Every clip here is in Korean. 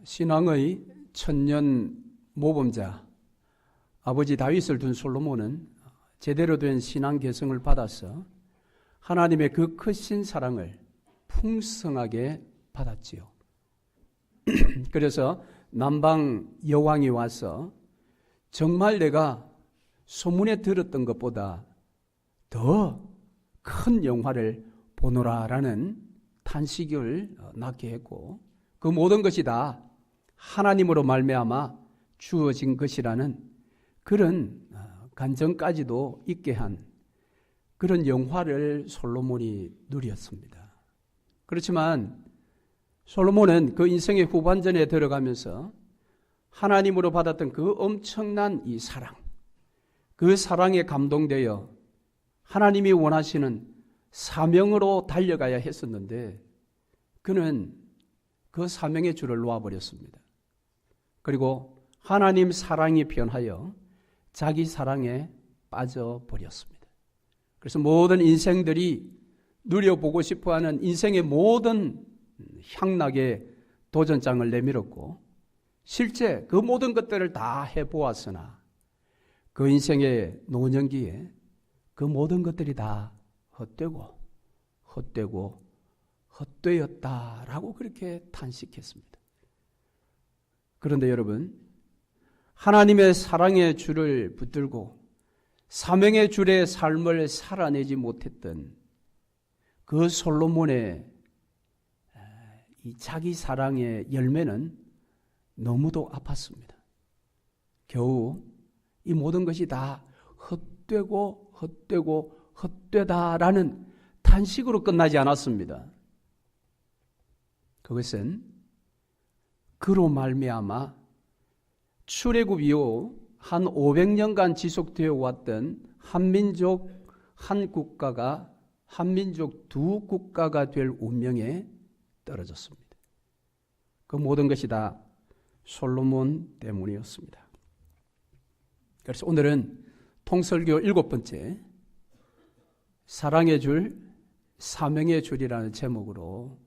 신앙의 천년 모범자 아버지 다윗을 둔 솔로몬은 제대로 된 신앙 개성을 받아서 하나님의 그 크신 사랑을 풍성하게 받았지요. 그래서 남방 여왕이 와서 정말 내가 소문에 들었던 것보다 더 큰 영화를 보노라라는 탄식을 낳게 했고, 그 모든 것이 다 하나님으로 말미암아 주어진 것이라는 그런 간증까지도 있게 한 그런 영화를 솔로몬이 누렸습니다. 그렇지만 솔로몬은 그 인생의 후반전에 들어가면서 하나님으로 받았던 그 엄청난 이 사랑, 그 사랑에 감동되어 하나님이 원하시는 사명으로 달려가야 했었는데 그는 그 사명의 줄을 놓아버렸습니다. 그리고 하나님 사랑이 변하여 자기 사랑에 빠져버렸습니다. 그래서 모든 인생들이 누려보고 싶어하는 인생의 모든 향락의 도전장을 내밀었고, 실제 그 모든 것들을 다 해보았으나 그 인생의 노년기에 그 모든 것들이 다 헛되었다라고 그렇게 탄식했습니다. 그런데 여러분, 하나님의 사랑의 줄을 붙들고 사명의 줄의 삶을 살아내지 못했던 그 솔로몬의 이 자기 사랑의 열매는 너무도 아팠습니다. 겨우 이 모든 것이 다 헛되다라는 탄식으로 끝나지 않았습니다. 그것은 그로 말미암아 출애굽 이후 한 500년간 지속되어 왔던 한민족 한 국가가 한민족 두 국가가 될 운명에 떨어졌습니다. 그 모든 것이 다 솔로몬 때문이었습니다. 그래서 오늘은 통설교 7번째 사랑의 줄, 사명의 줄이라는 제목으로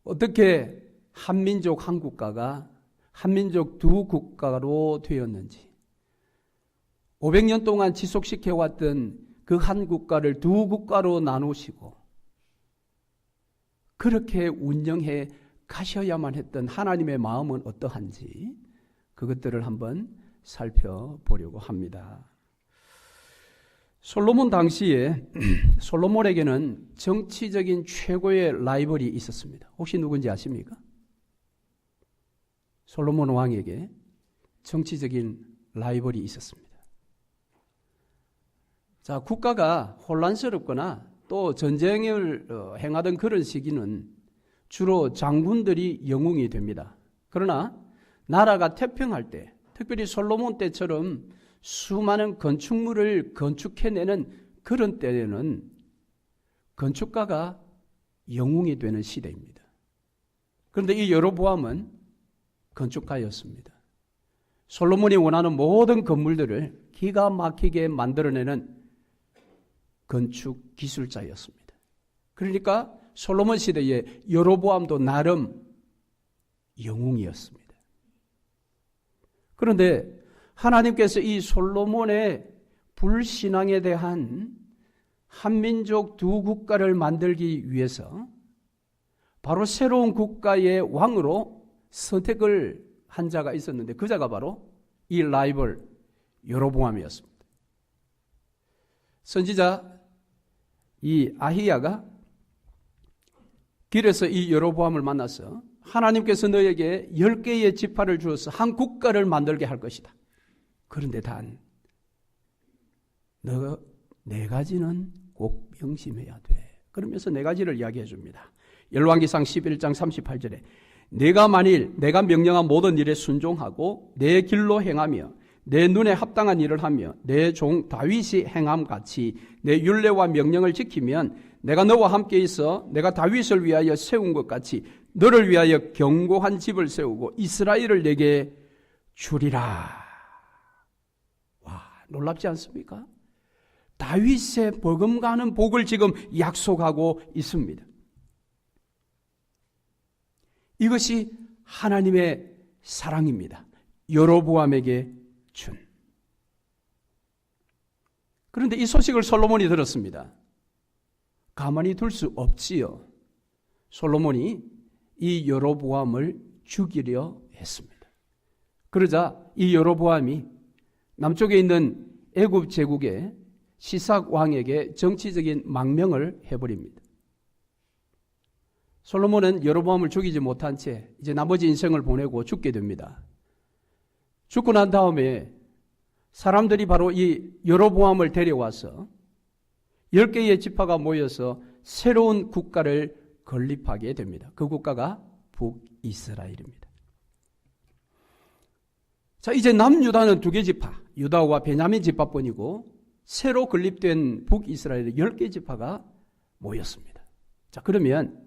어떻게 한민족 한 국가가 한민족 두 국가로 되었는지, 500년 동안 지속시켜왔던 그 한 국가를 두 국가로 나누시고 그렇게 운영해 가셔야만 했던 하나님의 마음은 어떠한지 그것들을 한번 살펴보려고 합니다. 솔로몬 당시에 솔로몬에게는 정치적인 최고의 라이벌이 있었습니다. 혹시 누군지 아십니까? 솔로몬 왕에게 정치적인 라이벌이 있었습니다. 자, 국가가 혼란스럽거나 또 전쟁을 행하던 그런 시기는 주로 장군들이 영웅이 됩니다. 그러나 나라가 태평할 때, 특별히 솔로몬 때처럼 수많은 건축물을 건축해내는 그런 때에는 건축가가 영웅이 되는 시대입니다. 그런데 이 여로보암은 건축가였습니다. 솔로몬이 원하는 모든 건물들을 기가 막히게 만들어내는 건축 기술자였습니다. 그러니까 솔로몬 시대에 여로보암도 나름 영웅이었습니다. 그런데 하나님께서 이 솔로몬의 불신앙에 대한 한민족 두 국가를 만들기 위해서 바로 새로운 국가의 왕으로 선택을 한 자가 있었는데 그 자가 바로 이 라이벌 여로보암이었습니다. 선지자 이 아히야가 길에서 이 여로보암을 만나서 하나님께서 너에게 10개의 지파를 주어서 한 국가를 만들게 할 것이다. 그런데 단 너 4가지는 꼭 명심해야 돼. 그러면서 4가지를 이야기해 줍니다. 열왕기상 11장 38절에 내가 만일 내가 명령한 모든 일에 순종하고 내 길로 행하며 내 눈에 합당한 일을 하며 내 종 다윗이 행함같이 내 율례와 명령을 지키면 내가 너와 함께 있어 내가 다윗을 위하여 세운 것 같이 너를 위하여 견고한 집을 세우고 이스라엘을 내게 주리라. 와, 놀랍지 않습니까? 다윗의 버금가는 복을 지금 약속하고 있습니다. 이것이 하나님의 사랑입니다. 여로보암에게 준. 그런데 이 소식을 솔로몬이 들었습니다. 가만히 둘 수 없지요. 솔로몬이 이 여로보암을 죽이려 했습니다. 그러자 이 여로보암이 남쪽에 있는 애굽 제국의 시삭 왕에게 정치적인 망명을 해버립니다. 솔로몬은 여로보암을 죽이지 못한 채 이제 나머지 인생을 보내고 죽게 됩니다. 죽고 난 다음에 사람들이 바로 이 여로보암을 데려와서 10개의 지파가 모여서 새로운 국가를 건립하게 됩니다. 그 국가가 북이스라엘입니다. 자, 이제 남유다는 2개 지파, 유다와 베냐민 지파뿐이고 새로 건립된 북이스라엘의 10개 지파가 모였습니다. 자, 그러면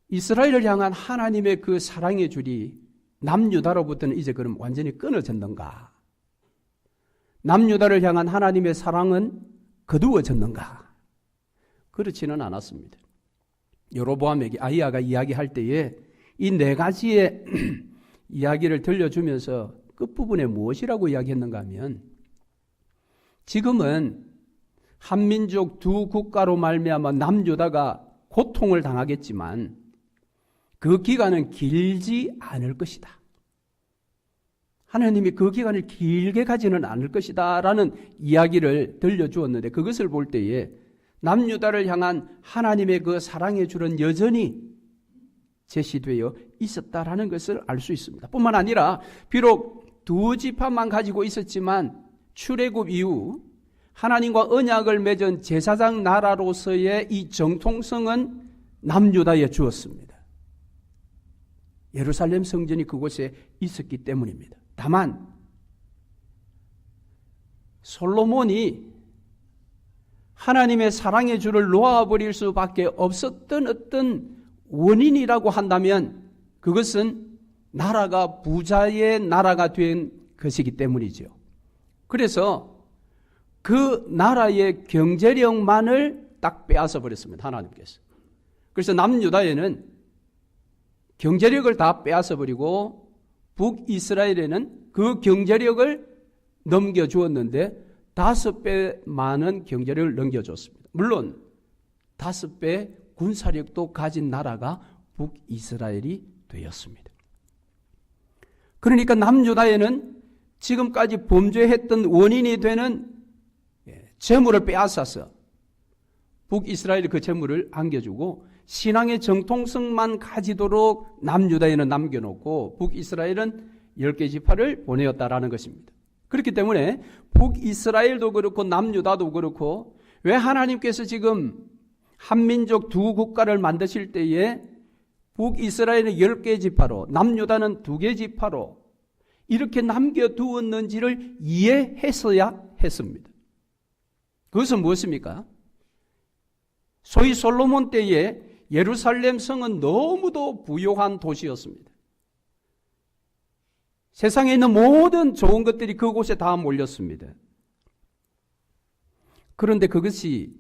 이스라엘을 향한 하나님의 그 사랑의 줄이 남유다로부터는 이제 그럼 완전히 끊어졌는가? 남유다를 향한 하나님의 사랑은 거두어졌는가? 그렇지는 않았습니다. 여로보암에게 아히야가 이야기할 때에 이 4가지의 이야기를 들려주면서 끝부분에 무엇이라고 이야기했는가 하면 지금은 한민족 2 국가로 말미암아 남유다가 고통을 당하겠지만 그 기간은 길지 않을 것이다. 하나님이 그 기간을 길게 가지는 않을 것이다 라는 이야기를 들려주었는데 그것을 볼 때에 남유다를 향한 하나님의 그 사랑의 줄은 여전히 제시되어 있었다라는 것을 알 수 있습니다. 뿐만 아니라 비록 2 지파만 가지고 있었지만 출애굽 이후 하나님과 언약을 맺은 제사장 나라로서의 이 정통성은 남유다에 주었습니다. 예루살렘 성전이 그곳에 있었기 때문입니다. 다만 솔로몬이 하나님의 사랑의 줄을 놓아버릴 수밖에 없었던 어떤 원인이라고 한다면 그것은 나라가 부자의 나라가 된 것이기 때문이죠. 그래서 그 나라의 경제력만을 딱 빼앗아 버렸습니다. 하나님께서. 그래서 남유다에는 경제력을 다 빼앗아 버리고 북이스라엘에는 그 경제력을 넘겨주었는데 5배 많은 경제력을 넘겨줬습니다. 물론 5배 군사력도 가진 나라가 북이스라엘이 되었습니다. 그러니까 남유다에는 지금까지 범죄했던 원인이 되는 재물을 빼앗아서 북이스라엘이 그 재물을 안겨주고 신앙의 정통성만 가지도록 남유다에는 남겨놓고 북이스라엘은 10개 지파를 보내었다라는 것입니다. 그렇기 때문에 북이스라엘도 그렇고 남유다도 그렇고 왜 하나님께서 지금 한민족 2 국가를 만드실 때에 북이스라엘은 10개 지파로 남유다는 2개 지파로 이렇게 남겨두었는지를 이해했어야 했습니다. 그것은 무엇입니까? 소위 솔로몬 때에 예루살렘 성은 너무도 부요한 도시였습니다. 세상에 있는 모든 좋은 것들이 그곳에 다 몰렸습니다. 그런데 그것이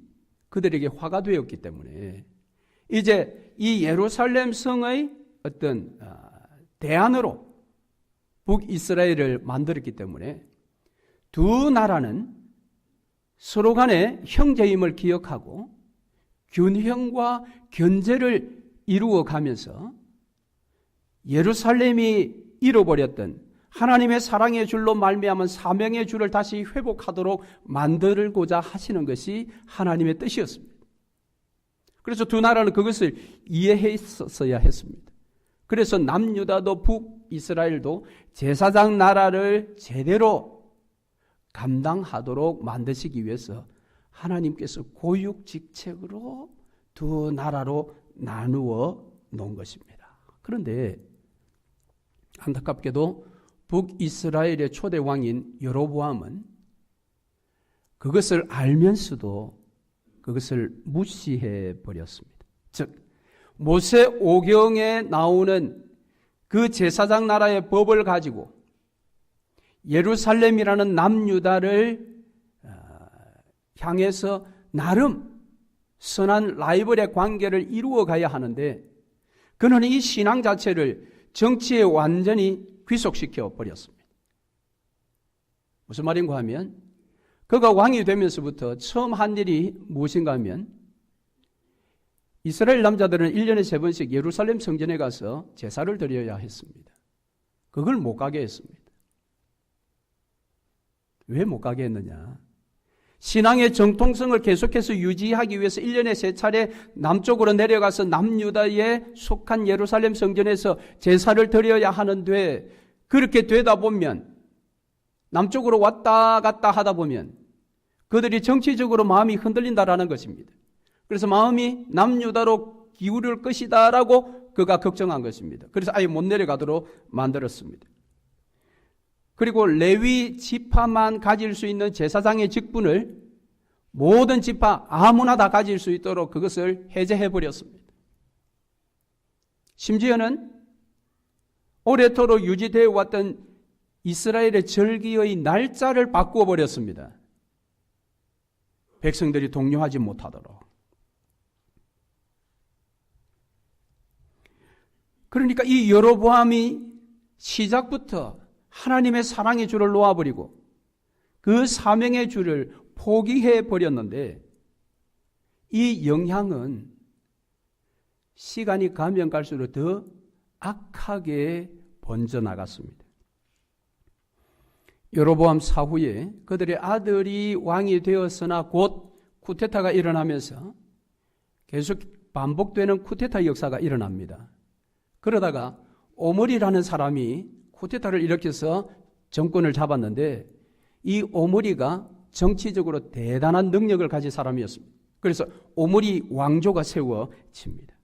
그들에게 화가 되었기 때문에 이제 이 예루살렘 성의 어떤 대안으로 북이스라엘을 만들었기 때문에 2 나라는 서로 간의 형제임을 기억하고 균형과 견제를 이루어 가면서 예루살렘이 잃어버렸던 하나님의 사랑의 줄로 말미암은 사명의 줄을 다시 회복하도록 만들고자 하시는 것이 하나님의 뜻이었습니다. 그래서 2 나라는 그것을 이해했어야 했습니다. 그래서 남유다도 북이스라엘도 제사장 나라를 제대로 감당하도록 만드시기 위해서 하나님께서 고육직책으로 2 나라로 나누어 놓은 것입니다. 그런데 안타깝게도 북이스라엘의 초대 왕인 여로보암은 그것을 알면서도 그것을 무시해 버렸습니다. 즉 모세 오경에 나오는 그 제사장 나라의 법을 가지고 예루살렘이라는 남유다를 향해서 나름 선한 라이벌의 관계를 이루어 가야 하는데 그는 이 신앙 자체를 정치에 완전히 귀속시켜 버렸습니다. 무슨 말인가 하면 그가 왕이 되면서부터 처음 한 일이 무엇인가 하면 이스라엘 남자들은 1년에 3번씩 예루살렘 성전에 가서 제사를 드려야 했습니다. 그걸 못 가게 했습니다. 왜 못 가게 했느냐? 신앙의 정통성을 계속해서 유지하기 위해서 1년에 3차례 남쪽으로 내려가서 남유다에 속한 예루살렘 성전에서 제사를 드려야 하는데, 그렇게 되다 보면 남쪽으로 왔다 갔다 하다 보면 그들이 정치적으로 마음이 흔들린다라는 것입니다. 그래서 마음이 남유다로 기울을 것이다라고 그가 걱정한 것입니다. 그래서 아예 못 내려가도록 만들었습니다. 그리고 레위 지파만 가질 수 있는 제사장의 직분을 모든 지파 아무나 다 가질 수 있도록 그것을 해제해 버렸습니다. 심지어는 오래도록 유지되어 왔던 이스라엘의 절기의 날짜를 바꾸어 버렸습니다. 백성들이 동요하지 못하도록. 그러니까 이 여로보암이 시작부터 하나님의 사랑의 줄을 놓아버리고 그 사명의 줄을 포기해 버렸는데, 이 영향은 시간이 가면 갈수록 더 악하게 번져나갔습니다. 여로보암 사후에 그들의 아들이 왕이 되었으나 곧 쿠데타가 일어나면서 계속 반복되는 쿠데타 역사가 일어납니다. 그러다가 오므리라는 사람이 쿠데타를 일으켜서 정권을 잡았는데, 이 오므리가 정치적으로 대단한 능력을 가진 사람이었습니다. 그래서 오므리 왕조가 세워집니다.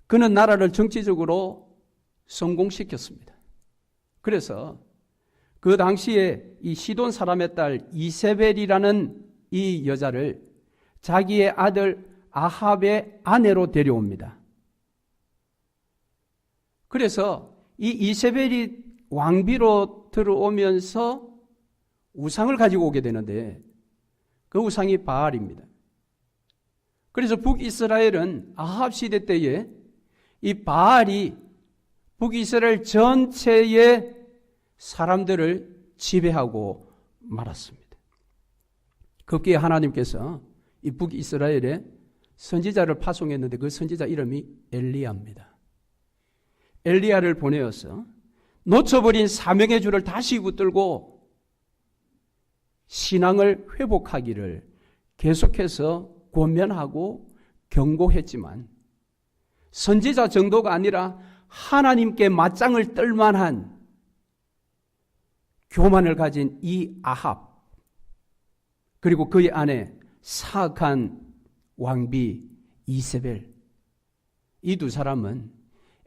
그는 나라를 정치적으로 성공시켰습니다. 그래서 그 당시에 이 시돈 사람의 딸 이세벨이라는 이 여자를 자기의 아들 아합의 아내로 데려옵니다. 그래서 이 이세벨이 왕비로 들어오면서 우상을 가지고 오게 되는데, 그 우상이 바알입니다. 그래서 북이스라엘은 아합 시대 때에 이 바알이 북이스라엘 전체의 사람들을 지배하고 말았습니다. 급기에 하나님께서 이 북이스라엘에 선지자를 파송했는데, 그 선지자 이름이 엘리야입니다. 엘리야를 보내어서 놓쳐버린 사명의 줄을 다시 붙들고 신앙을 회복하기를 계속해서 권면하고 경고했지만, 선지자 정도가 아니라 하나님께 맞짱을 뜰 만한 교만을 가진 이 아합, 그리고 그의 아내 사악한 왕비 이세벨, 이 두 사람은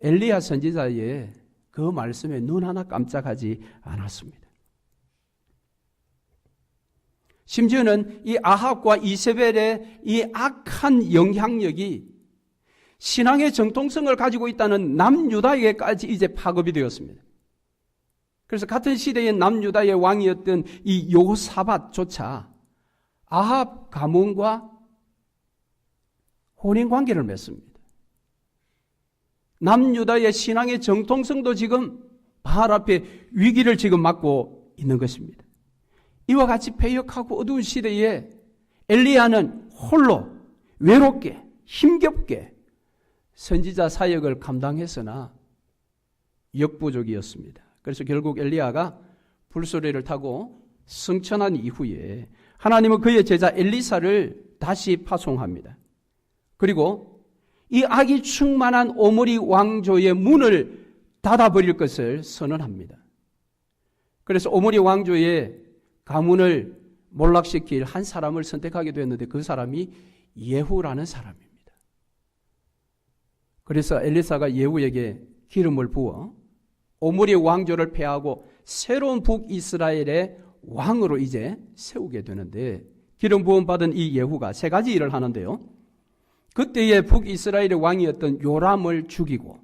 엘리야 선지자의 그 말씀에 눈 하나 깜짝하지 않았습니다. 심지어는 이 아합과 이세벨의 이 악한 영향력이 신앙의 정통성을 가지고 있다는 남유다에게까지 이제 파급이 되었습니다. 그래서 같은 시대의 남유다의 왕이었던 이 여호사밧조차 아합 가문과 혼인관계를 맺습니다. 남유다의 신앙의 정통성도 지금 바알 앞에 위기를 지금 맞고 있는 것입니다. 이와 같이 패역하고 어두운 시대에 엘리야는 홀로 외롭게 힘겹게 선지자 사역을 감당했으나 역부족이었습니다. 그래서 결국 엘리야가 불소리를 타고 승천한 이후에 하나님은 그의 제자 엘리사를 다시 파송합니다. 그리고 이 악이 충만한 오므리 왕조의 문을 닫아버릴 것을 선언합니다. 그래서 오므리 왕조의 가문을 몰락시킬 한 사람을 선택하게 되었는데, 그 사람이 예후라는 사람입니다. 그래서 엘리사가 예후에게 기름을 부어 오므리 왕조를 폐하고 새로운 북이스라엘의 왕으로 이제 세우게 되는데, 기름 부음 받은 이 예후가 세 가지 일을 하는데요. 그때의 북이스라엘의 왕이었던 요람을 죽이고,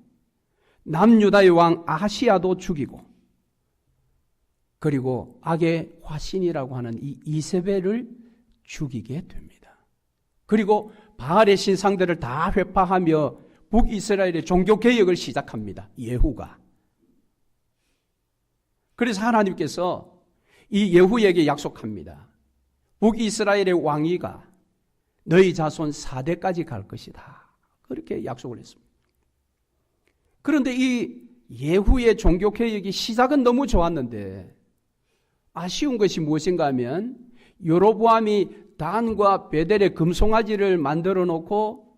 남유다의 왕 아하시야도 죽이고, 그리고 악의 화신이라고 하는 이 이세벨을 죽이게 됩니다. 그리고 바알의 신상들을 다 회파하며 북이스라엘의 종교개혁을 시작합니다. 예후가. 그래서 하나님께서 이 예후에게 약속합니다. 북이스라엘의 왕위가 너희 자손 4대까지 갈 것이다. 그렇게 약속을 했습니다. 그런데 이 예후의 종교개혁이 시작은 너무 좋았는데 아쉬운 것이 무엇인가 하면 여로보암이 단과 베델의 금송아지를 만들어 놓고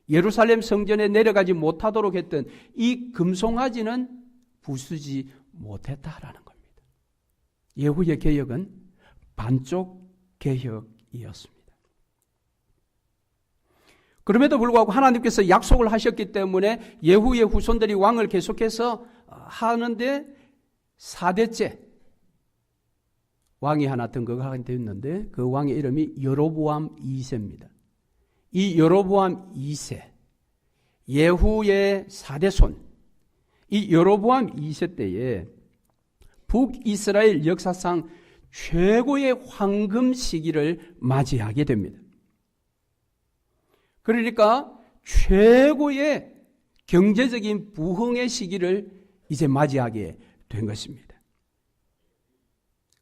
예루살렘 성전에 내려가지 못하도록 했던 이 금송아지는 부수지 못했다라는 겁니다. 예후의 개혁은 반쪽 개혁이었습니다. 그럼에도 불구하고 하나님께서 약속을 하셨기 때문에 예후의 후손들이 왕을 계속해서 하는데 4대째 왕이 하나 등극하게 되었는데 그 왕의 이름이 여로보암 2세입니다. 이 여로보암 2세, 예후의 4대손, 이 여로보암 2세 때에 북이스라엘 역사상 최고의 황금 시기를 맞이하게 됩니다. 그러니까 최고의 경제적인 부흥의 시기를 이제 맞이하게 된 것입니다.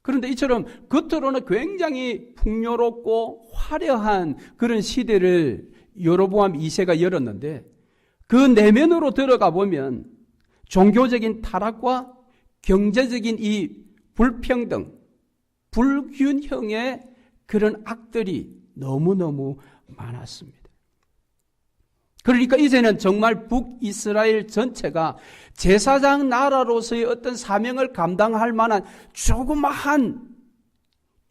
그런데 이처럼 겉으로는 굉장히 풍요롭고 화려한 그런 시대를 여로보암 2세가 열었는데 그 내면으로 들어가 보면 종교적인 타락과 경제적인 이 불평등, 불균형의 그런 악들이 너무너무 많았습니다. 그러니까 이제는 정말 북이스라엘 전체가 제사장 나라로서의 어떤 사명을 감당할 만한 조그마한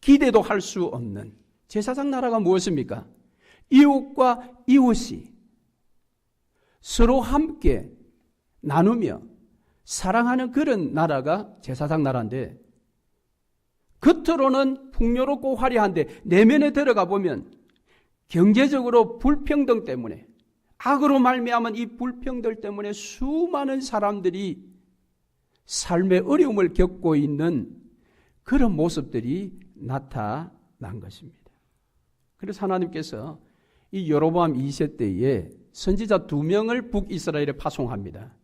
기대도 할 수 없는 제사장 나라가 무엇입니까? 이웃과 이웃이 서로 함께 나누며 사랑하는 그런 나라가 제사장 나라인데 겉으로는 풍요롭고 화려한데 내면에 들어가 보면 경제적으로 불평등 때문에 악으로 말미암은 이 불평들 때문에 수많은 사람들이 삶의 어려움을 겪고 있는 그런 모습들이 나타난 것입니다. 그래서 하나님께서 이 여로보암 2세 때에 선지자 2명을 북이스라엘에 파송합니다.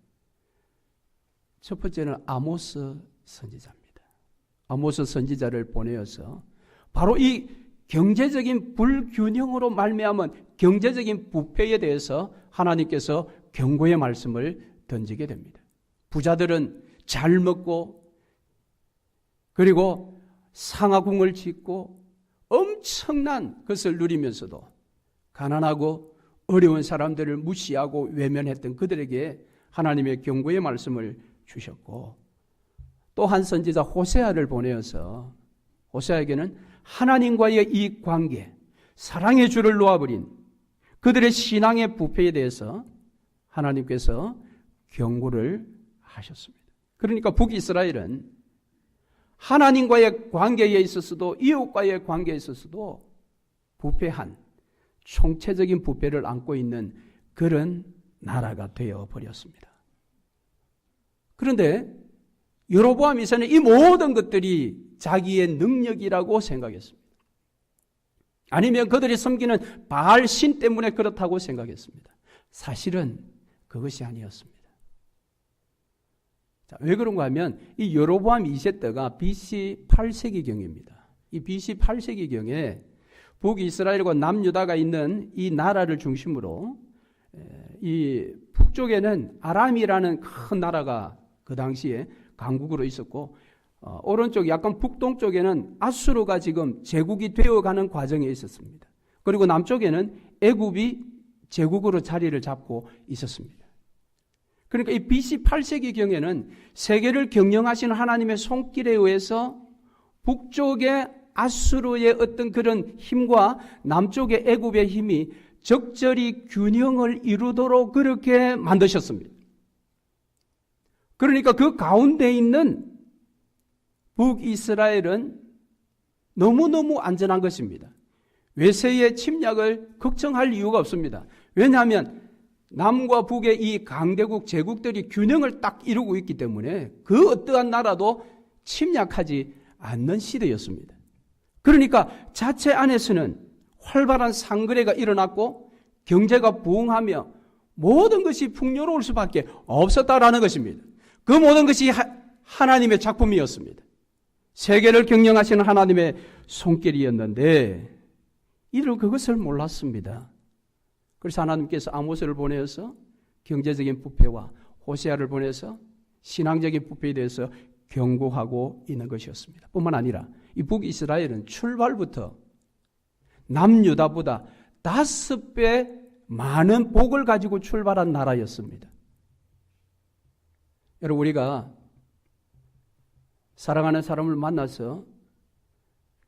첫 번째는 아모스 선지자입니다. 아모스 선지자를 보내어서 바로 이 경제적인 불균형으로 말미암은 경제적인 부패에 대해서 하나님께서 경고의 말씀을 던지게 됩니다. 부자들은 잘 먹고 그리고 상하궁을 짓고 엄청난 것을 누리면서도 가난하고 어려운 사람들을 무시하고 외면했던 그들에게 하나님의 경고의 말씀을 주셨고 또 한 선지자 호세아를 보내어서 호세아에게는 하나님과의 이 관계, 사랑의 줄을 놓아버린 그들의 신앙의 부패에 대해서 하나님께서 경고를 하셨습니다. 그러니까 북이스라엘은 하나님과의 관계에 있어서도 이웃과의 관계에 있어서도 부패한 총체적인 부패를 안고 있는 그런 나라가 되어버렸습니다. 그런데 여로보암 2세는 이 모든 것들이 자기의 능력이라고 생각했습니다. 아니면 그들이 섬기는 바알 신 때문에 그렇다고 생각했습니다. 사실은 그것이 아니었습니다. 자, 왜 그런가 하면 이 여로보암 2세 때가 BC 8세기경입니다. 이 BC 8세기경에 북이스라엘과 남유다가 있는 이 나라를 중심으로 이 북쪽에는 아람이라는 큰 나라가 그 당시에 강국으로 있었고 오른쪽 약간 북동쪽에는 아수르가 지금 제국이 되어가는 과정에 있었습니다. 그리고 남쪽에는 애굽이 제국으로 자리를 잡고 있었습니다. 그러니까 이 BC 8세기경에는 세계를 경영하시는 하나님의 손길에 의해서 북쪽의 아수르의 어떤 그런 힘과 남쪽의 애굽의 힘이 적절히 균형을 이루도록 그렇게 만드셨습니다. 그러니까 그 가운데 있는 북이스라엘은 너무너무 안전한 것입니다. 외세의 침략을 걱정할 이유가 없습니다. 왜냐하면 남과 북의 이 강대국 제국들이 균형을 딱 이루고 있기 때문에 그 어떠한 나라도 침략하지 않는 시대였습니다. 그러니까 자체 안에서는 활발한 상거래가 일어났고 경제가 부흥하며 모든 것이 풍요로울 수밖에 없었다라는 것입니다. 그 모든 것이 하나님의 작품이었습니다. 세계를 경영하시는 하나님의 손길이었는데 이들 그것을 몰랐습니다. 그래서 하나님께서 아모스를 보내서 경제적인 부패와 호세아를 보내서 신앙적인 부패에 대해서 경고하고 있는 것이었습니다. 뿐만 아니라 이 북이스라엘은 출발부터 남유다보다 5배 많은 복을 가지고 출발한 나라였습니다. 여러분, 우리가 사랑하는 사람을 만나서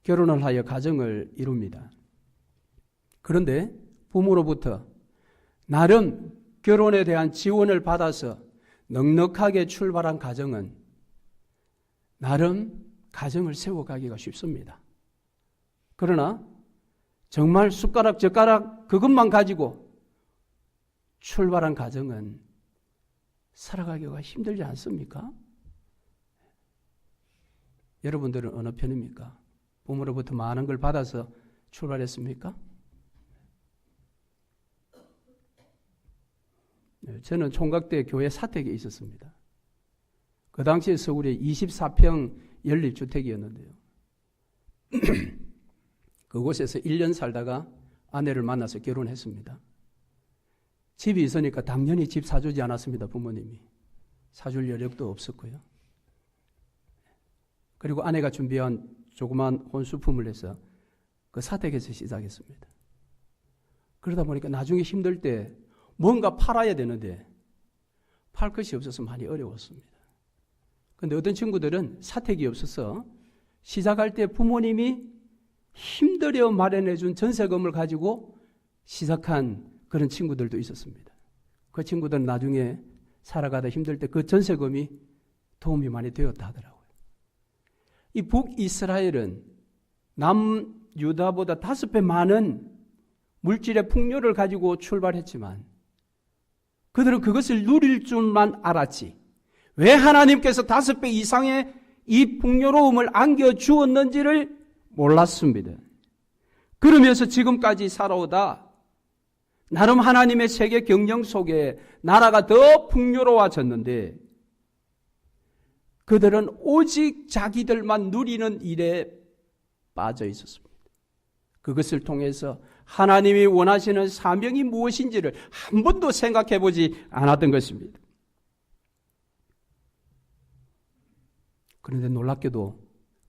결혼을 하여 가정을 이룹니다. 그런데 부모로부터 나름 결혼에 대한 지원을 받아서 넉넉하게 출발한 가정은 나름 가정을 세워가기가 쉽습니다. 그러나 정말 숟가락 젓가락 그것만 가지고 출발한 가정은 살아가기가 힘들지 않습니까? 여러분들은 어느 편입니까? 부모로부터 많은 걸 받아서 출발했습니까? 저는 총각 때 교회 사택에 있었습니다. 그 당시에 서울에 24평 연립주택이었는데요. 그곳에서 1년 살다가 아내를 만나서 결혼했습니다. 집이 있으니까 당연히 집 사주지 않았습니다. 부모님이. 사줄 여력도 없었고요. 그리고 아내가 준비한 조그만 혼수품을 해서 그 사택에서 시작했습니다. 그러다 보니까 나중에 힘들 때 뭔가 팔아야 되는데 팔 것이 없어서 많이 어려웠습니다. 그런데 어떤 친구들은 사택이 없어서 시작할 때 부모님이 힘들여 마련해 준 전세금을 가지고 시작한 그런 친구들도 있었습니다. 그 친구들은 나중에 살아가다 힘들 때 그 전세금이 도움이 많이 되었다 하더라고요. 이 북이스라엘은 남유다보다 5배 많은 물질의 풍요를 가지고 출발했지만 그들은 그것을 누릴 줄만 알았지 왜 하나님께서 5배 이상의 이 풍요로움을 안겨주었는지를 몰랐습니다. 그러면서 지금까지 살아오다 나름 하나님의 세계 경영 속에 나라가 더 풍요로워졌는데 그들은 오직 자기들만 누리는 일에 빠져 있었습니다. 그것을 통해서 하나님이 원하시는 사명이 무엇인지를 한 번도 생각해 보지 않았던 것입니다. 그런데 놀랍게도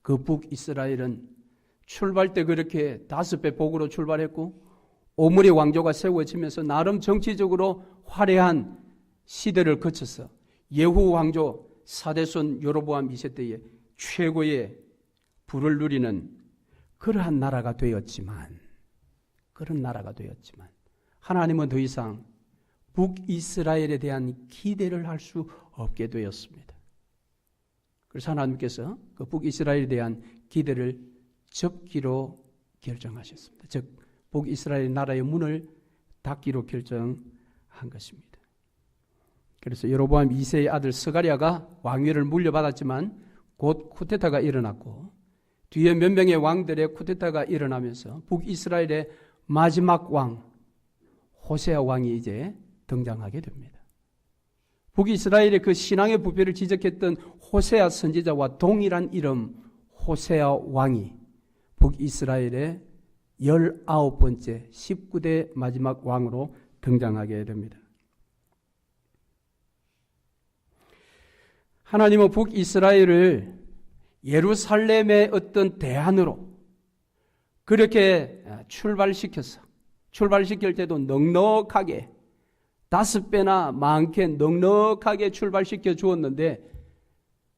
그 북이스라엘은 출발 때 그렇게 5배 복으로 출발했고 오므리 왕조가 세워지면서 나름 정치적으로 화려한 시대를 거쳐서 예후 왕조 사대손 여로보암 2세 때에 최고의 부를 누리는 그러한 나라가 되었지만 하나님은 더 이상 북이스라엘에 대한 기대를 할 수 없게 되었습니다. 그래서 하나님께서 그 북이스라엘에 대한 기대를 접기로 결정하셨습니다. 즉 북이스라엘 나라의 문을 닫기로 결정한 것입니다. 그래서 여로보암 2세의 아들 스가랴가 왕위를 물려받았지만 곧 쿠데타가 일어났고 뒤에 몇 명의 왕들의 쿠데타가 일어나면서 북이스라엘의 마지막 왕 호세아 왕이 이제 등장하게 됩니다. 북이스라엘의 그 신앙의 부패를 지적했던 호세아 선지자와 동일한 이름 호세아 왕이 북이스라엘의 19번째 19대 마지막 왕으로 등장하게 됩니다. 하나님은 북이스라엘을 예루살렘의 어떤 대안으로 그렇게 출발시킬 때도 넉넉하게 5배나 많게 넉넉하게 출발시켜 주었는데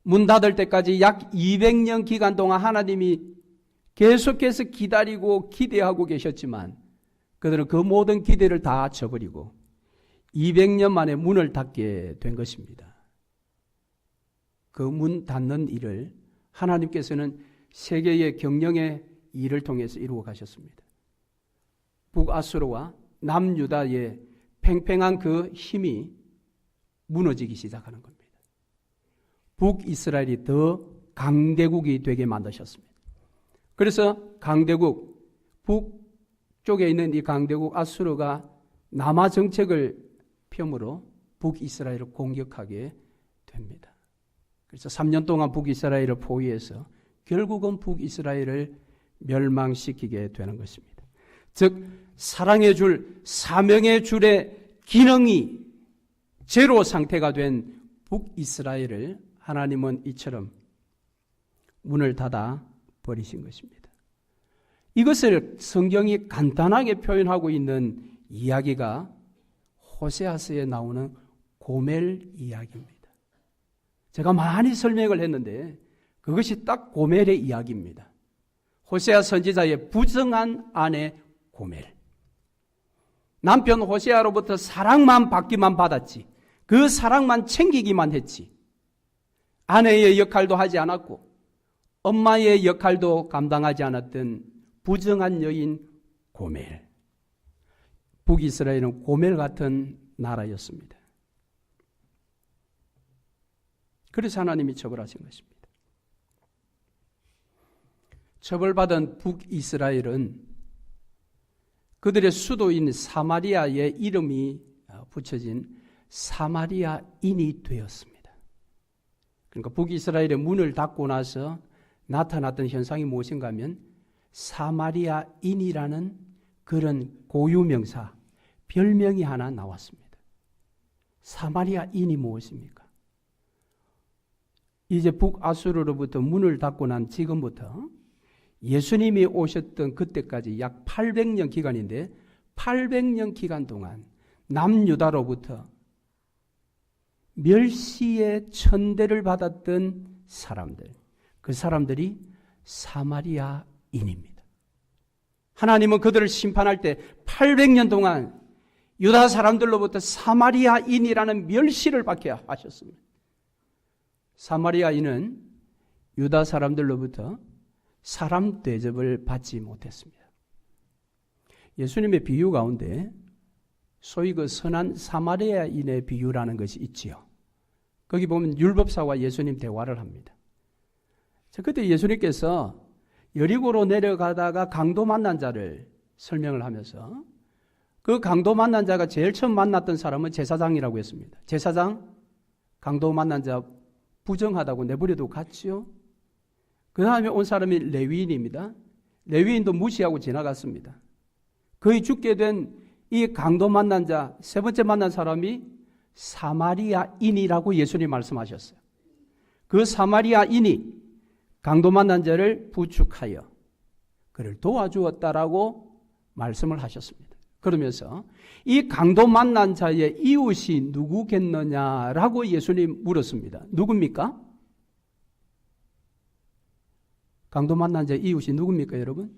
문 닫을 때까지 약 200년 기간 동안 하나님이 계속해서 기다리고 기대하고 계셨지만 그들은 그 모든 기대를 다 저버리고 200년 만에 문을 닫게 된 것입니다. 그 문 닫는 일을 하나님께서는 세계의 경영의 일을 통해서 이루어 가셨습니다. 북아수르와 남유다의 팽팽한 그 힘이 무너지기 시작하는 겁니다. 북이스라엘이 더 강대국이 되게 만드셨습니다. 그래서 북쪽에 있는 이 강대국 아수르가 남하 정책을 폐렴으로 북이스라엘을 공격하게 됩니다. 그래서 3년 동안 북이스라엘을 포위해서 결국은 북이스라엘을 멸망시키게 되는 것입니다. 즉 사랑의 줄, 사명의 줄의 기능이 제로 상태가 된 북이스라엘을 하나님은 이처럼 문을 닫아 버리신 것입니다. 이것을 성경이 간단하게 표현하고 있는 이야기가 호세아서에 나오는 고멜 이야기입니다. 제가 많이 설명을 했는데 그것이 딱 고멜의 이야기입니다. 호세아 선지자의 부정한 아내 고멜. 남편 호세아로부터 사랑만 받기만 받았지, 그 사랑만 챙기기만 했지, 아내의 역할도 하지 않았고 엄마의 역할도 감당하지 않았던 부정한 여인 고멜. 북이스라엘은 고멜 같은 나라였습니다. 그래서 하나님이 처벌하신 것입니다. 처벌받은 북이스라엘은 그들의 수도인 사마리아의 이름이 붙여진 사마리아인이 되었습니다. 그러니까 북이스라엘의 문을 닫고 나서 나타났던 현상이 무엇인가 하면 사마리아인이라는 그런 고유명사, 별명이 하나 나왔습니다. 사마리아인이 무엇입니까? 이제 북아수르로부터 문을 닫고 난 지금부터 예수님이 오셨던 그때까지 약 800년 기간인데 800년 기간 동안 남유다로부터 멸시의 천대를 받았던 사람들, 그 사람들이 사마리아인입니다. 하나님은 그들을 심판할 때 800년 동안 유다 사람들로부터 사마리아인이라는 멸시를 받게 하셨습니다. 사마리아인은 유다 사람들로부터 사람 대접을 받지 못했습니다. 예수님의 비유 가운데 소위 그 선한 사마리아인의 비유라는 것이 있지요. 거기 보면 율법사와 예수님 대화를 합니다. 그때 예수님께서 여리고로 내려가다가 강도 만난 자를 설명을 하면서 그 강도 만난 자가 제일 처음 만났던 사람은 제사장이라고 했습니다. 제사장, 강도 만난 자 부정하다고 내버려두고 갔지요. 그 다음에 온 사람이 레위인입니다. 레위인도 무시하고 지나갔습니다. 거의 죽게 된 이 강도 만난 자, 세 번째 만난 사람이 사마리아인이라고 예수님이 말씀하셨어요. 그 사마리아인이 강도 만난 자를 부축하여 그를 도와주었다라고 말씀을 하셨습니다. 그러면서 이 강도 만난 자의 이웃이 누구겠느냐라고 예수님 물었습니다. 누굽니까? 강도 만난 자의 이웃이 누굽니까, 여러분?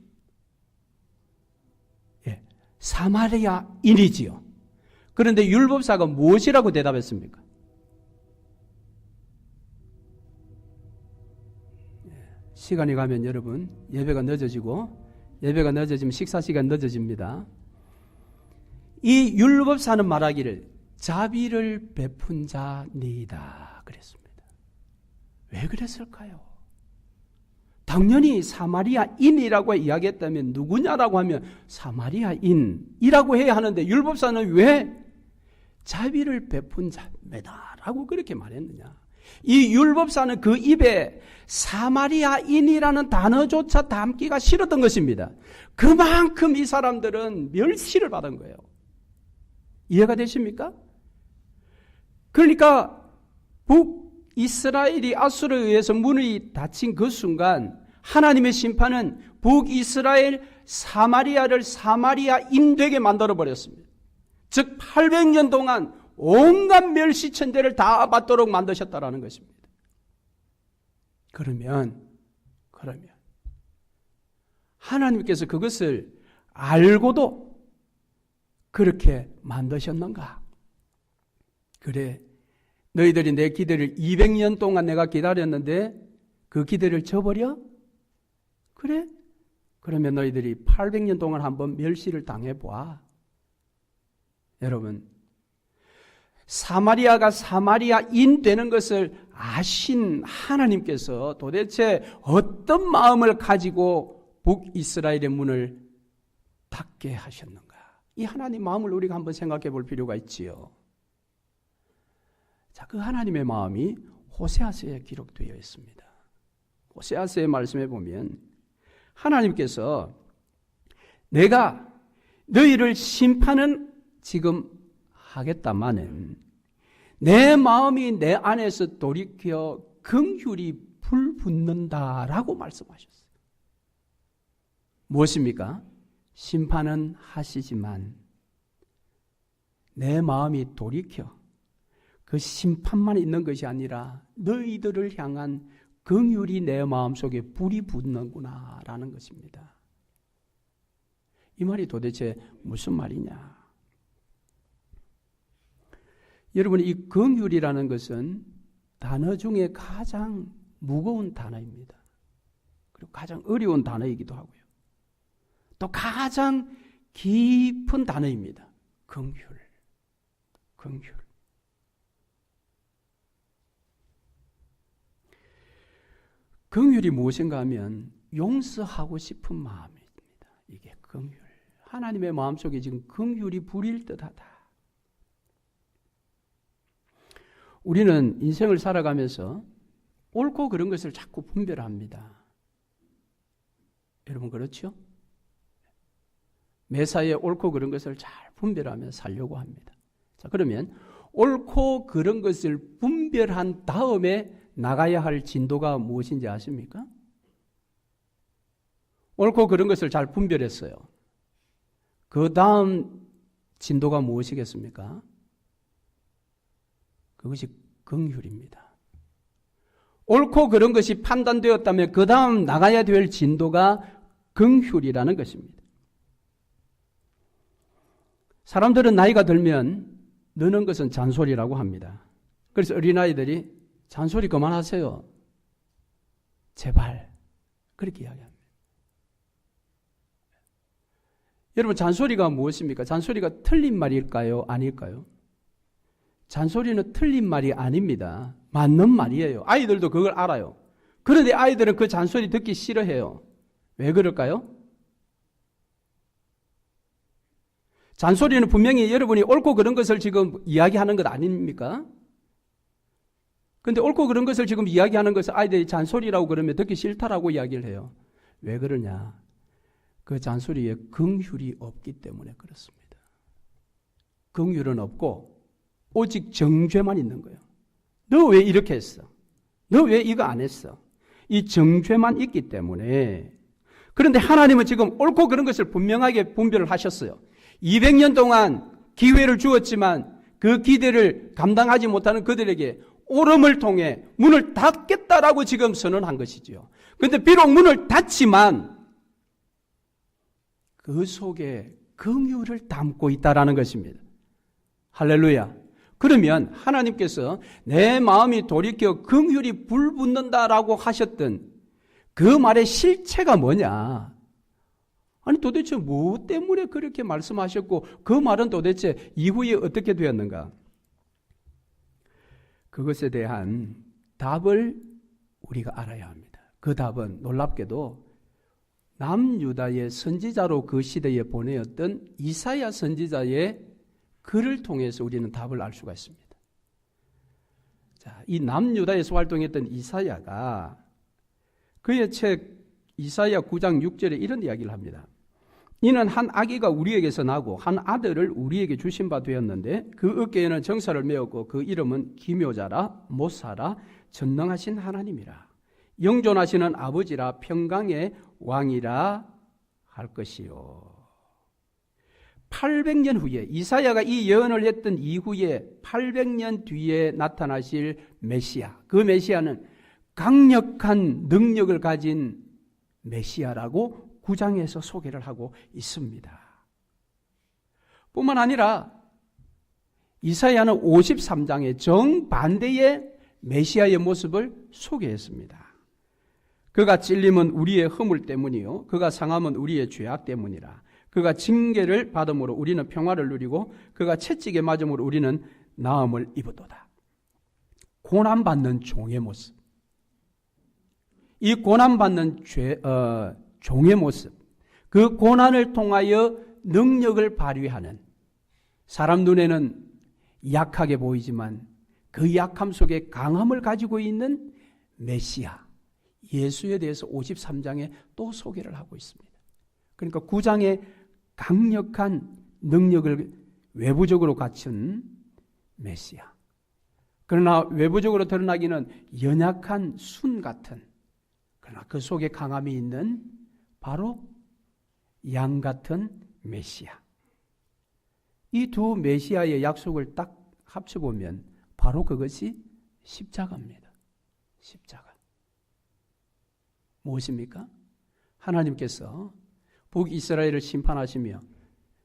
예, 사마리아인이지요. 그런데 율법사가 무엇이라고 대답했습니까? 시간이 가면 여러분 예배가 늦어지고 예배가 늦어지면 식사 시간 늦어집니다. 이 율법사는 말하기를 자비를 베푼 자니이다 그랬습니다. 왜 그랬을까요? 당연히 사마리아인이라고 이야기했다면 누구냐라고 하면 사마리아인이라고 해야 하는데 율법사는 왜 자비를 베푼 자매다라고 그렇게 말했느냐? 이 율법사는 그 입에 사마리아인이라는 단어조차 담기가 싫었던 것입니다. 그만큼 이 사람들은 멸시를 받은 거예요. 이해가 되십니까? 그러니까 북이스라엘이 아수르에 의해서 문이 닫힌 그 순간 하나님의 심판은 북이스라엘 사마리아를 사마리아인 되게 만들어버렸습니다. 즉 800년 동안 온갖 멸시천대를 다 받도록 만드셨다라는 것입니다. 그러면 하나님께서 그것을 알고도 그렇게 만드셨는가? 그래, 너희들이 내 기대를 200년 동안 내가 기다렸는데 그 기대를 저버려? 그래? 그러면 너희들이 800년 동안 한번 멸시를 당해봐. 여러분, 사마리아가 사마리아인 되는 것을 아신 하나님께서 도대체 어떤 마음을 가지고 북이스라엘의 문을 닫게 하셨는가? 이 하나님 마음을 우리가 한번 생각해 볼 필요가 있지요. 자, 그 하나님의 마음이 호세아서에 기록되어 있습니다. 호세아서의 말씀에 보면 하나님께서 내가 너희를 심판은 지금 하겠다마는 내 마음이 내 안에서 돌이켜 긍휼이 불붙는다라고 말씀하셨어요. 무엇입니까? 심판은 하시지만 내 마음이 돌이켜 그 심판만 있는 것이 아니라 너희들을 향한 긍휼이 내 마음속에 불이 붙는구나라는 것입니다. 이 말이 도대체 무슨 말이냐? 여러분, 이 긍휼이라는 것은 단어 중에 가장 무거운 단어입니다. 그리고 가장 어려운 단어이기도 하고요. 또 가장 깊은 단어입니다. 긍휼. 긍휼이 무엇인가 하면 용서하고 싶은 마음입니다. 이게 긍휼. 하나님의 마음속에 지금 긍휼이 불일 듯하다. 우리는 인생을 살아가면서 옳고 그런 것을 자꾸 분별합니다. 여러분 그렇죠? 매사에 옳고 그런 것을 잘 분별하며 살려고 합니다. 자, 그러면 옳고 그런 것을 분별한 다음에 나가야 할 진도가 무엇인지 아십니까? 옳고 그런 것을 잘 분별했어요. 그 다음 진도가 무엇이겠습니까? 그것이 긍휼입니다. 옳고 그런 것이 판단되었다면 그 다음 나가야 될 진도가 긍휼이라는 것입니다. 사람들은 나이가 들면 느는 것은 잔소리라고 합니다. 그래서 어린아이들이 잔소리 그만하세요. 제발. 그렇게 이야기합니다. 여러분, 잔소리가 무엇입니까? 잔소리가 틀린 말일까요? 아닐까요? 잔소리는 틀린 말이 아닙니다. 맞는 말이에요. 아이들도 그걸 알아요. 그런데 아이들은 그 잔소리 듣기 싫어해요. 왜 그럴까요? 잔소리는 분명히 여러분이 옳고 그런 것을 지금 이야기하는 것 아닙니까? 그런데 옳고 그런 것을 지금 이야기하는 것을 아이들이 잔소리라고 그러면 듣기 싫다라고 이야기를 해요. 왜 그러냐? 그 잔소리에 긍휼이 없기 때문에 그렇습니다. 긍휼은 없고 오직 정죄만 있는 거예요. 너 왜 이렇게 했어? 너 왜 이거 안 했어? 이 정죄만 있기 때문에. 그런데 하나님은 지금 옳고 그런 것을 분명하게 분별을 하셨어요. 200년 동안 기회를 주었지만 그 기대를 감당하지 못하는 그들에게 오름을 통해 문을 닫겠다라고 지금 선언한 것이지요. 그런데 비록 문을 닫지만 그 속에 긍휼을 담고 있다라는 것입니다. 할렐루야. 그러면 하나님께서 내 마음이 돌이켜 긍휼이 불붙는다라고 하셨던 그 말의 실체가 뭐냐? 아니 도대체 뭐 때문에 그렇게 말씀하셨고 그 말은 도대체 이후에 어떻게 되었는가? 그것에 대한 답을 우리가 알아야 합니다. 그 답은 놀랍게도 남유다의 선지자로 그 시대에 보내었던 이사야 선지자의 글을 통해서 우리는 답을 알 수가 있습니다. 자, 이 남유다에서 활동했던 이사야가 그의 책 이사야 9장 6절에 이런 이야기를 합니다. 이는 한 아기가 우리에게서 나고 한 아들을 우리에게 주신 바 되었는데 그 어깨에는 정사를 메었고 그 이름은 기묘자라 못사라 전능하신 하나님이라 영존하시는 아버지라 평강의 왕이라 할 것이요. 800년 후에 이사야가 이 예언을 했던 이후에 800년 뒤에 나타나실 메시아, 그 메시아는 강력한 능력을 가진 메시아라고 9장에서 소개를 하고 있습니다. 뿐만 아니라 이사야는 53장에 정반대의 메시아의 모습을 소개했습니다. 그가 찔림은 우리의 허물 때문이요 그가 상함은 우리의 죄악 때문이라. 그가 징계를 받음으로 우리는 평화를 누리고 그가 채찍에 맞음으로 우리는 나음을 입었도다. 고난받는 종의 모습. 이 고난받는 종의 모습, 그 고난을 통하여 능력을 발휘하는 사람 눈에는 약하게 보이지만 그 약함 속에 강함을 가지고 있는 메시아 예수에 대해서 53장에 또 소개를 하고 있습니다. 그러니까 9장에 강력한 능력을 외부적으로 갖춘 메시아, 그러나 외부적으로 드러나기는 연약한 순 같은, 그러나 그 속에 강함이 있는 바로 양 같은 메시아. 이 두 메시아의 약속을 딱 합쳐보면 바로 그것이 십자가입니다. 십자가. 무엇입니까? 하나님께서 북이스라엘을 심판하시며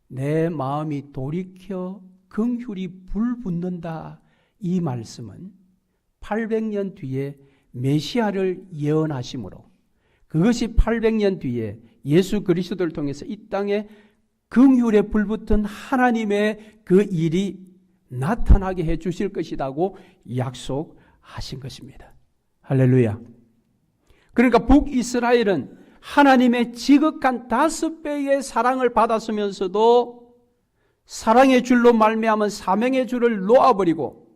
내 마음이 돌이켜 긍휼이 불붙는다, 이 말씀은 800년 뒤에 메시아를 예언하심으로 그것이 800년 뒤에 예수 그리스도를 통해서 이 땅에 긍휼에 불붙은 하나님의 그 일이 나타나게 해 주실 것이라고 약속하신 것입니다. 할렐루야. 그러니까 북이스라엘은 하나님의 지극한 5배의 사랑을 받았으면서도 사랑의 줄로 말미암은 사명의 줄을 놓아버리고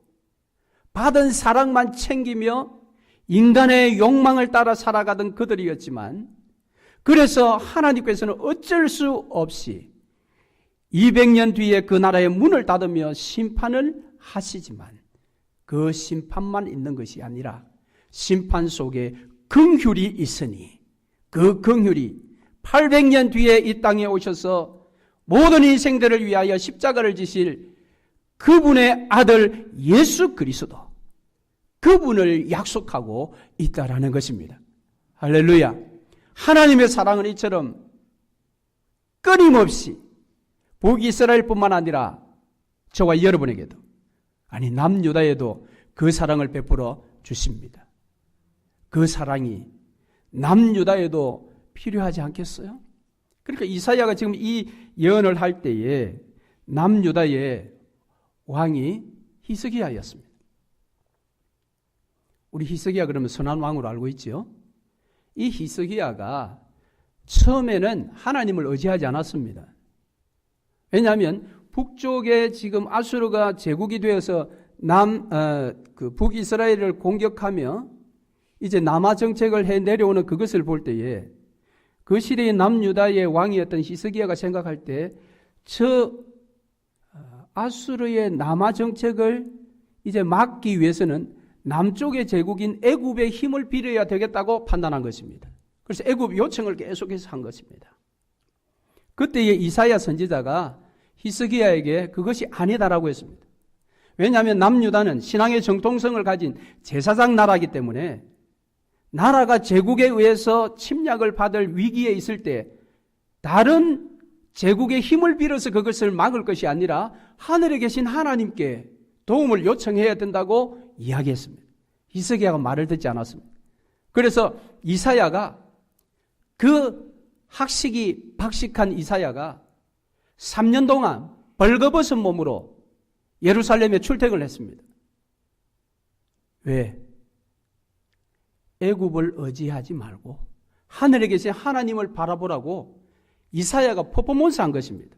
받은 사랑만 챙기며 인간의 욕망을 따라 살아가던 그들이었지만, 그래서 하나님께서는 어쩔 수 없이 200년 뒤에 그 나라의 문을 닫으며 심판을 하시지만 그 심판만 있는 것이 아니라 심판 속에 긍휼이 있으니 그 긍휼이 800년 뒤에 이 땅에 오셔서 모든 인생들을 위하여 십자가를 지실 그분의 아들 예수 그리스도, 그분을 약속하고 있다라는 것입니다. 할렐루야. 하나님의 사랑은 이처럼 끊임없이 북이스라엘뿐만 아니라 저와 여러분에게도, 아니 남유다에도 그 사랑을 베풀어 주십니다. 그 사랑이 남유다에도 필요하지 않겠어요? 그러니까 이사야가 지금 이 예언을 할 때에 남유다의 왕이 히스기야였습니다. 우리 히스기야 그러면 선한 왕으로 알고 있죠? 이 히스기야가 처음에는 하나님을 의지하지 않았습니다. 왜냐하면 북쪽에 지금 아수르가 제국이 되어서 북이스라엘을 공격하며 이제 남하 정책을 해 내려오는 그것을 볼 때에 그 시대의 남유다의 왕이었던 히스기야가 생각할 때 저 아수르의 남하 정책을 이제 막기 위해서는 남쪽의 제국인 애굽의 힘을 빌어야 되겠다고 판단한 것입니다. 그래서 애굽 요청을 계속해서 한 것입니다. 그때에 이사야 선지자가 히스기야에게 그것이 아니다라고 했습니다. 왜냐하면 남유다는 신앙의 정통성을 가진 제사장 나라이기 때문에 나라가 제국에 의해서 침략을 받을 위기에 있을 때 다른 제국의 힘을 빌어서 그것을 막을 것이 아니라 하늘에 계신 하나님께 도움을 요청해야 된다고 이야기했습니다. 히스기야가 말을 듣지 않았습니다. 그래서 이사야가, 그 학식이 박식한 이사야가 3년 동안 벌거벗은 몸으로 예루살렘에 출퇴근을 했습니다. 왜? 애굽을 의지하지 말고 하늘에 계신 하나님을 바라보라고 이사야가 퍼포먼스한 것입니다.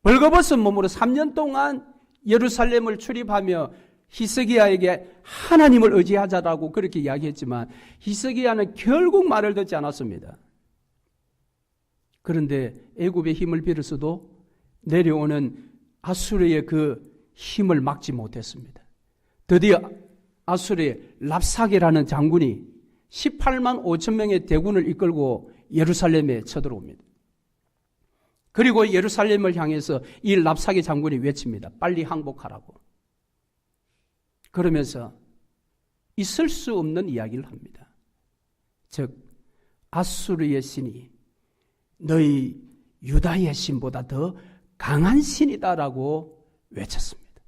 벌거벗은 몸으로 3년 동안 예루살렘을 출입하며 히스기야에게 하나님을 의지하자라고 그렇게 이야기했지만 히스기야는 결국 말을 듣지 않았습니다. 그런데 애굽의 힘을 빌어서도 내려오는 아수르의 그 힘을 막지 못했습니다. 드디어 아수르의 랍사게라는 장군이 18만 5천 명의 대군을 이끌고 예루살렘에 쳐들어옵니다. 그리고 예루살렘을 향해서 이 랍사게 장군이 외칩니다. 빨리 항복하라고. 그러면서 있을 수 없는 이야기를 합니다. 즉 아수르의 신이 너희 유다의 신보다 더 강한 신이다라고 외쳤습니다.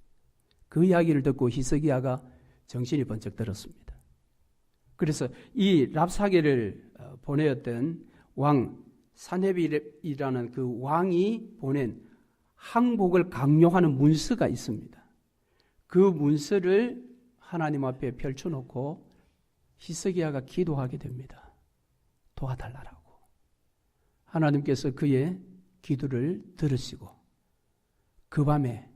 그 이야기를 듣고 히스기야가 정신이 번쩍 들었습니다. 그래서 이 랍사게를 보내었던 왕 산헤립이라는 그 왕이 보낸 항복을 강요하는 문서가 있습니다. 그 문서를 하나님 앞에 펼쳐놓고 히스기야가 기도하게 됩니다. 도와달라고. 하나님께서 그의 기도를 들으시고 그 밤에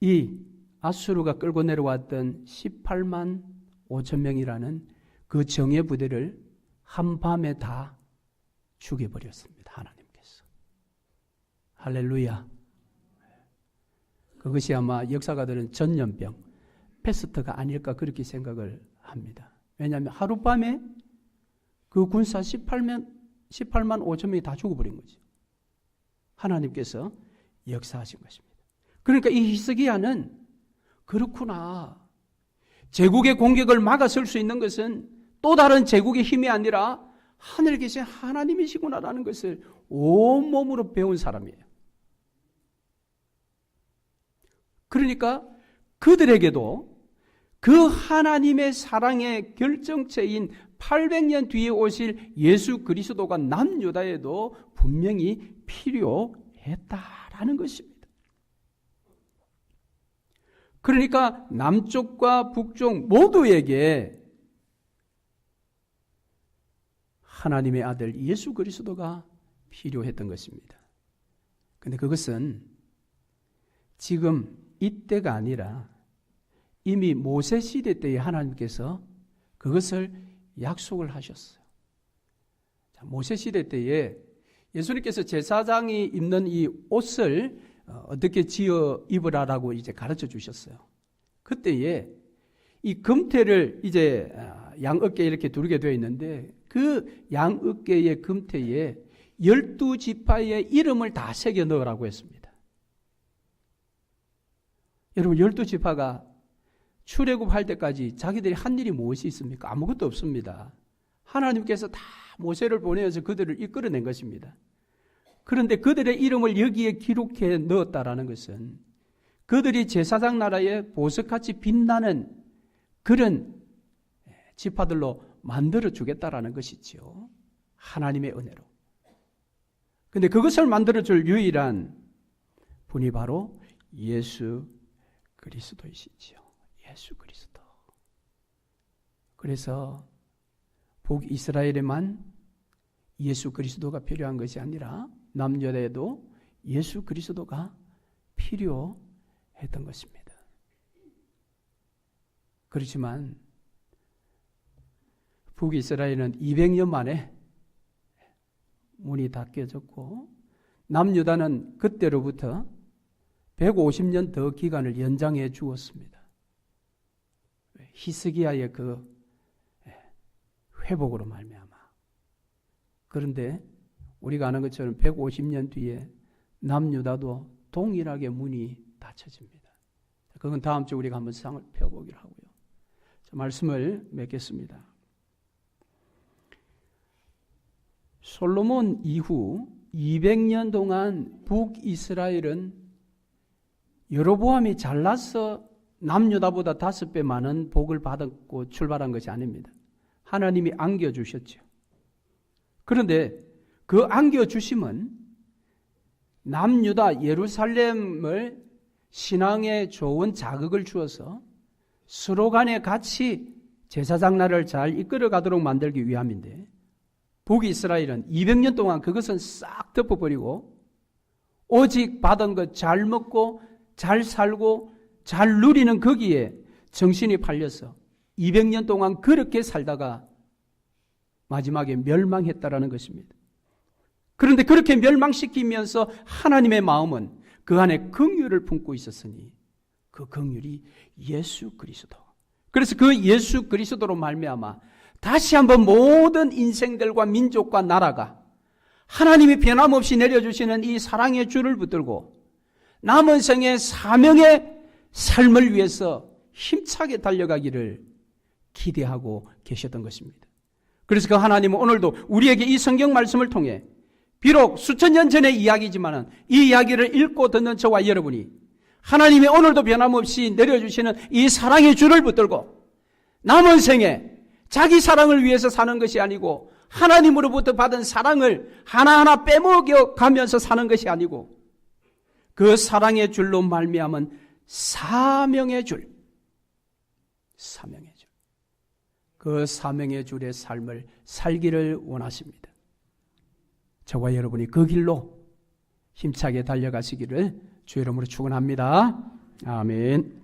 이 아수르가 끌고 내려왔던 18만 5천 명이라는 그 정예 부대를 한밤에 다 죽여버렸습니다. 하나님께서. 할렐루야. 그것이 아마 역사가들은 전염병, 패스트가 아닐까 그렇게 생각을 합니다. 왜냐하면 하룻밤에 그 군사 18만 5천 명이 다 죽어버린 거죠. 하나님께서 역사하신 것입니다. 그러니까 이 히스기야는 그렇구나. 제국의 공격을 막아설 수 있는 것은 또 다른 제국의 힘이 아니라 하늘에 계신 하나님이시구나라는 것을 온몸으로 배운 사람이에요. 그러니까 그들에게도 그 하나님의 사랑의 결정체인 800년 뒤에 오실 예수 그리스도가 남유다에도 분명히 필요했다라는 것입니다. 그러니까 남쪽과 북쪽 모두에게 하나님의 아들 예수 그리스도가 필요했던 것입니다. 그런데 그것은 지금 이때가 아니라 이미 모세 시대 때에 하나님께서 그것을 약속을 하셨어요. 모세 시대 때에 예수님께서 제사장이 입는 이 옷을 어떻게 지어 입으라라고 이제 가르쳐 주셨어요. 그때에 이 금태를 이제 양 어깨에 이렇게 두르게 되어 있는데 그 양 어깨의 금태에 12지파의 이름을 다 새겨 넣으라고 했습니다. 여러분 12지파가 출애굽할 때까지 자기들이 한 일이 무엇이 있습니까? 아무것도 없습니다. 하나님께서 다 모세를 보내어서 그들을 이끌어낸 것입니다. 그런데 그들의 이름을 여기에 기록해 넣었다라는 것은 그들이 제사장 나라에 보석같이 빛나는 그런 지파들로 만들어 주겠다라는 것이지요. 하나님의 은혜로. 그런데 그것을 만들어 줄 유일한 분이 바로 예수 그리스도이시지요. 예수 그리스도. 그래서 북이스라엘에만 예수 그리스도가 필요한 것이 아니라 남유다에도 예수 그리스도가 필요했던 것입니다. 그렇지만 북이스라엘은 200년 만에 문이 닫혀졌고 남유다는 그때로부터 150년 더 기간을 연장해 주었습니다. 히스기야의 그 회복으로 말미암아. 그런데 우리가 아는 것처럼 150년 뒤에 남유다도 동일하게 문이 닫혀집니다. 그건 다음 주에 우리가 한번 상을 펴보기로 하고요. 말씀을 맺겠습니다. 솔로몬 이후 200년 동안 북이스라엘은 여로보암이 잘나서 남유다보다 5배 많은 복을 받았고 출발한 것이 아닙니다. 하나님이 안겨주셨죠. 그런데 그 안겨주심은 남유다 예루살렘을 신앙의 좋은 자극을 주어서 서로 간에 같이 제사장 나라를 잘 이끌어가도록 만들기 위함인데 북이스라엘은 200년 동안 그것은 싹 덮어버리고 오직 받은 것 잘 먹고 잘 살고 잘 누리는 거기에 정신이 팔려서 200년 동안 그렇게 살다가 마지막에 멸망했다라는 것입니다. 그런데 그렇게 멸망시키면서 하나님의 마음은 그 안에 긍휼을 품고 있었으니 그 긍휼이 예수 그리스도. 그래서 그 예수 그리스도로 말미암아 다시 한번 모든 인생들과 민족과 나라가 하나님이 변함없이 내려주시는 이 사랑의 줄을 붙들고 남은 생의 사명의 삶을 위해서 힘차게 달려가기를 기대하고 계셨던 것입니다. 그래서 그 하나님은 오늘도 우리에게 이 성경 말씀을 통해 비록 수천 년 전의 이야기지만 이 이야기를 읽고 듣는 저와 여러분이 하나님이 오늘도 변함없이 내려주시는 이 사랑의 줄을 붙들고 남은 생에 자기 사랑을 위해서 사는 것이 아니고 하나님으로부터 받은 사랑을 하나하나 빼먹여 가면서 사는 것이 아니고 그 사랑의 줄로 말미암은 사명의 줄, 사명의 줄. 그 사명의 줄의 삶을 살기를 원하십니다. 저와 여러분이 그 길로 힘차게 달려가시기를 주의 이름으로 축원합니다. 아멘.